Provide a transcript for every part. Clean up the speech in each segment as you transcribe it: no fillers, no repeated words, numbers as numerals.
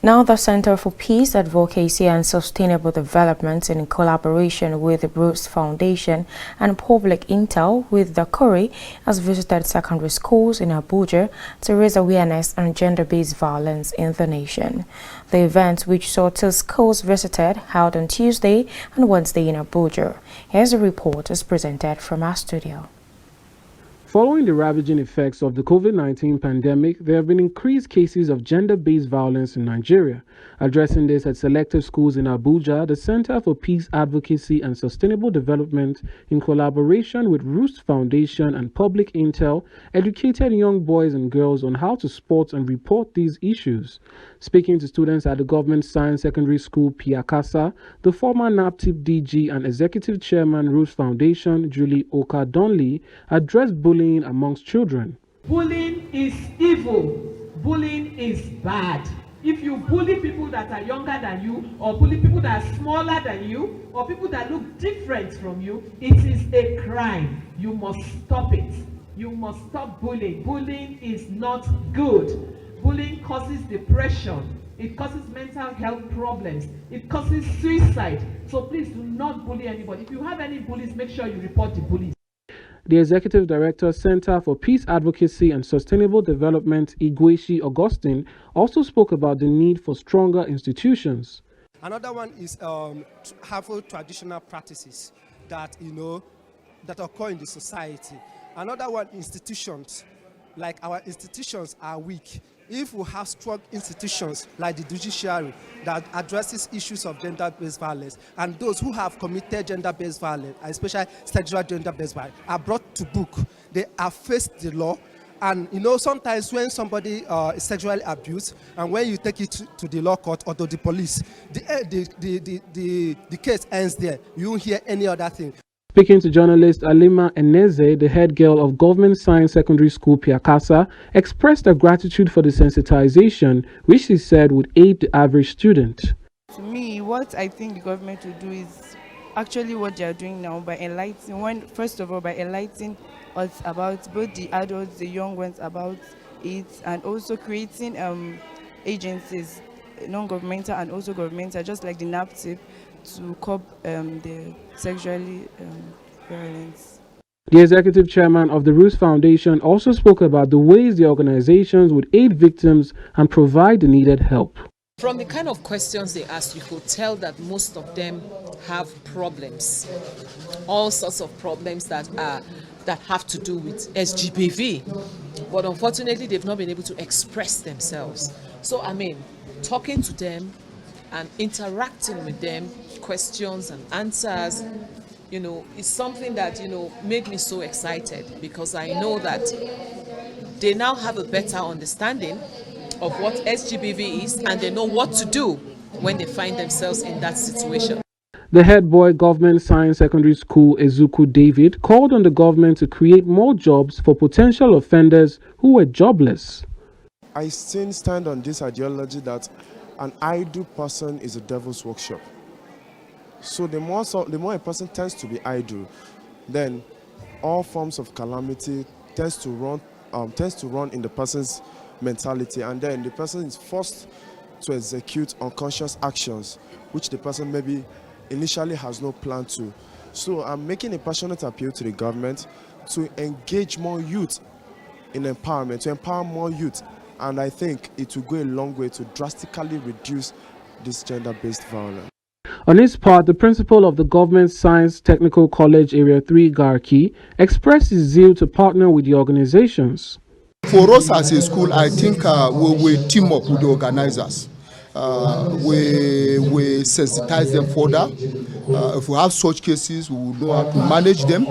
Now, the Center for Peace, Advocacy and Sustainable Development, in collaboration with the Bruce Foundation and Public Intel with the Curry, has visited secondary schools in Abuja to raise awareness on gender-based violence in the nation. The event, which saw 2 schools visited, held on Tuesday and Wednesday in Abuja. Here's a report as presented from our studio. Following the ravaging effects of the COVID-19 pandemic, there have been increased cases of gender-based violence in Nigeria. Addressing this at selected schools in Abuja, the Center for Peace, Advocacy and Sustainable Development, in collaboration with Roost Foundation and Public Intel, educated young boys and girls on how to spot and report these issues. Speaking to students at the Government Science Secondary School, Piakasa, the former NAPTIP DG and Executive Chairman, Roost Foundation, Julie Oka-Donley, addressed bullying amongst children. Bullying is evil. Bullying is bad. If you bully people that are younger than you, or bully people that are smaller than you, or people that look different from you, it is a crime. You must stop it. You must stop bullying. Bullying is not good. Bullying causes depression. It causes mental health problems. It causes suicide. So please do not bully anybody. If you have any bullies, make sure you report the bullies. The Executive Director, Center for Peace, Advocacy and Sustainable Development, Igweshi Augustine, also spoke about the need for stronger institutions. Another one is harmful traditional practices that that occur in the society. Another one, institutions. Like our institutions are weak. If we have strong institutions like the judiciary that addresses issues of gender-based violence, and those who have committed gender-based violence, especially sexual gender-based violence, are brought to book, they are faced the law. And sometimes when somebody is sexually abused, and when you take it to the law court or to the police, the case ends there. You won't hear any other thing. Speaking to journalist Alima Eneze, the head girl of Government Science Secondary School Piakasa, expressed her gratitude for the sensitization, which she said would aid the average student. To me, what I think the government will do is actually what they are doing now by enlightening, first of all, by enlightening us about both the adults, the young ones about it, and also creating agencies, non-governmental and also governmental, just like the NAPTIP, to curb the sexually violence. The Executive Chairman of the Roost Foundation also spoke about the ways the organizations would aid victims and provide the needed help. From the kind of questions they ask, you could tell that most of them have problems, all sorts of problems that have to do with SGBV, but unfortunately they've not been able to express themselves. So talking to them and interacting with them, questions and answers, is something that, made me so excited, because I know that they now have a better understanding of what SGBV is, and they know what to do when they find themselves in that situation. The head boy Government Science Secondary School, Ezuku David, called on the government to create more jobs for potential offenders who were jobless. I still stand on this ideology that an idle person is a devil's workshop. So the more a person tends to be idle, then all forms of calamity tends to run in the person's mentality, and then the person is forced to execute unconscious actions which the person maybe initially has no plan to. So I'm making a passionate appeal to the government to engage more youth in empowerment, to empower more youth, and I think it will go a long way to drastically reduce this gender-based violence. On his part, the principal of the Government Science Technical College Area 3 Garki expressed his zeal to partner with the organizations. For us as a school, I think we will team up with the organizers. We sensitize them further. If we have such cases, we will know how to manage them.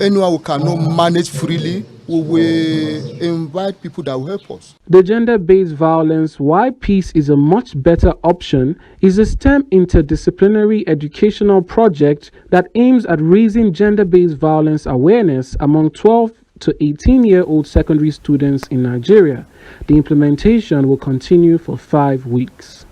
Anyone who cannot manage freely, we will invite people that will help us. The gender-based violence, why peace is a much better option, is a STEM interdisciplinary educational project that aims at raising gender-based violence awareness among 12 to 18-year-old secondary students in Nigeria. The implementation will continue for 5 weeks.